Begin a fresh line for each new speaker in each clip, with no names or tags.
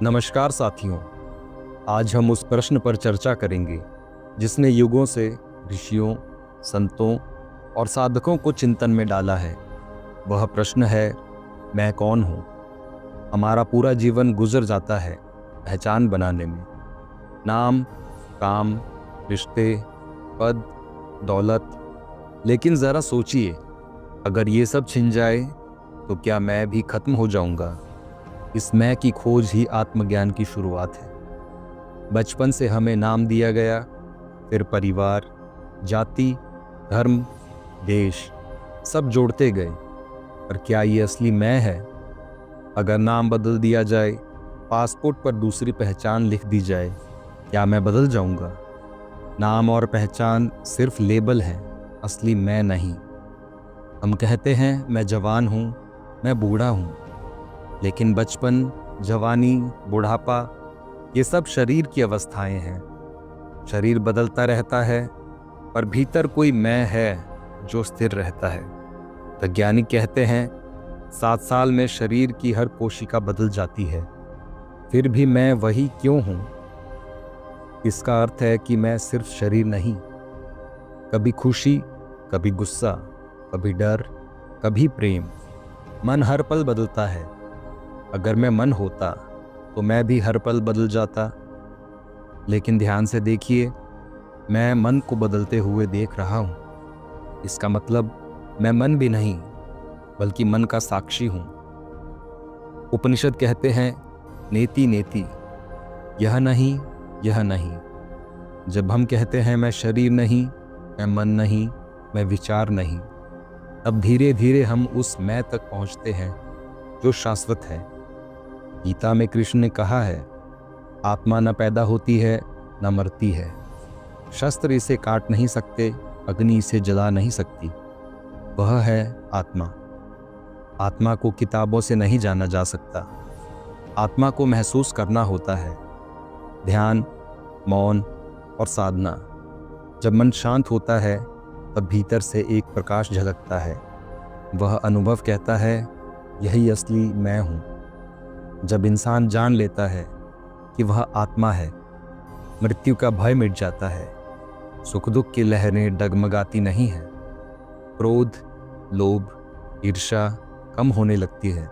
नमस्कार साथियों। आज हम उस प्रश्न पर चर्चा करेंगे जिसने युगों से ऋषियों, संतों और साधकों को चिंतन में डाला है। वह प्रश्न है, मैं कौन हूँ। हमारा पूरा जीवन गुजर जाता है पहचान बनाने में। नाम, काम, रिश्ते, पद, दौलत। लेकिन ज़रा सोचिए, अगर ये सब छिन जाए तो क्या मैं भी खत्म हो जाऊंगा। इस मैं की खोज ही आत्मज्ञान की शुरुआत है। बचपन से हमें नाम दिया गया, फिर परिवार, जाति, धर्म, देश सब जोड़ते गए। पर क्या ये असली मैं है? अगर नाम बदल दिया जाए, पासपोर्ट पर दूसरी पहचान लिख दी जाए, क्या मैं बदल जाऊंगा? नाम और पहचान सिर्फ लेबल है, असली मैं नहीं। हम कहते हैं मैं जवान हूँ, मैं बूढ़ा हूँ। लेकिन बचपन, जवानी, बुढ़ापा ये सब शरीर की अवस्थाएं हैं। शरीर बदलता रहता है, पर भीतर कोई मैं है जो स्थिर रहता है। वैज्ञानिक कहते हैं 7 साल में शरीर की हर कोशिका बदल जाती है। फिर भी मैं वही क्यों हूं? इसका अर्थ है कि मैं सिर्फ शरीर नहीं। कभी खुशी, कभी गुस्सा, कभी डर, कभी प्रेम। मन हर पल बदलता है। अगर मैं मन होता तो मैं भी हर पल बदल जाता। लेकिन ध्यान से देखिए, मैं मन को बदलते हुए देख रहा हूं। इसका मतलब मैं मन भी नहीं, बल्कि मन का साक्षी हूं। उपनिषद कहते हैं नेति नेति, यह नहीं, यह नहीं। जब हम कहते हैं मैं शरीर नहीं, मैं मन नहीं, मैं विचार नहीं, तब धीरे धीरे हम उस मैं तक पहुंचते हैं जो शाश्वत है। गीता में कृष्ण ने कहा है, आत्मा न पैदा होती है न मरती है। शस्त्र इसे काट नहीं सकते, अग्नि इसे जला नहीं सकती। वह है आत्मा। आत्मा को किताबों से नहीं जाना जा सकता। आत्मा को महसूस करना होता है। ध्यान, मौन और साधना। जब मन शांत होता है तब भीतर से एक प्रकाश झलकता है। वह अनुभव कहता है, यही असली मैं हूँ। जब इंसान जान लेता है कि वह आत्मा है, मृत्यु का भय मिट जाता है। सुख दुख की लहरें डगमगाती नहीं है। क्रोध, लोभ, ईर्ष्या कम होने लगती है।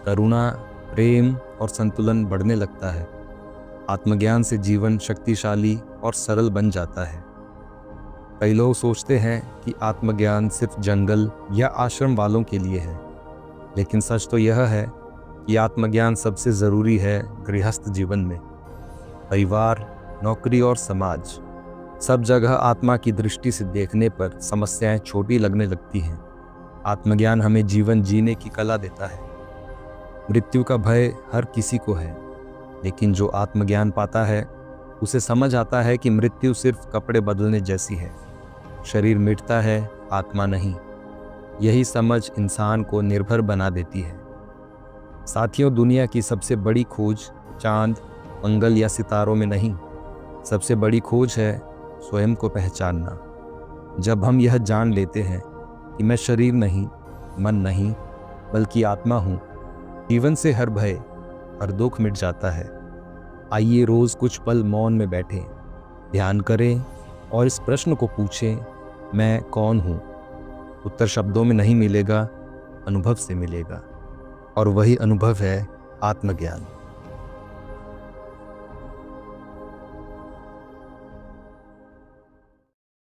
करुणा, प्रेम और संतुलन बढ़ने लगता है। आत्मज्ञान से जीवन शक्तिशाली और सरल बन जाता है। कई लोग सोचते हैं कि आत्मज्ञान सिर्फ जंगल या आश्रम वालों के लिए है। लेकिन सच तो यह है कि आत्मज्ञान सबसे ज़रूरी है गृहस्थ जीवन में। परिवार, नौकरी और समाज, सब जगह आत्मा की दृष्टि से देखने पर समस्याएं छोटी लगने लगती हैं। आत्मज्ञान हमें जीवन जीने की कला देता है। मृत्यु का भय हर किसी को है, लेकिन जो आत्मज्ञान पाता है उसे समझ आता है कि मृत्यु सिर्फ कपड़े बदलने जैसी है। शरीर मिटता है, आत्मा नहीं। यही समझ इंसान को निर्भर बना देती है। साथियों, दुनिया की सबसे बड़ी खोज चांद, मंगल या सितारों में नहीं, सबसे बड़ी खोज है स्वयं को पहचानना। जब हम यह जान लेते हैं कि मैं शरीर नहीं, मन नहीं, बल्कि आत्मा हूँ, जीवन से हर भय, हर दुख मिट जाता है। आइए रोज कुछ पल मौन में बैठें, ध्यान करें और इस प्रश्न को पूछें, मैं कौन हूँ? उत्तर शब्दों में नहीं मिलेगा, अनुभव से मिलेगा। और वही अनुभव है आत्मज्ञान।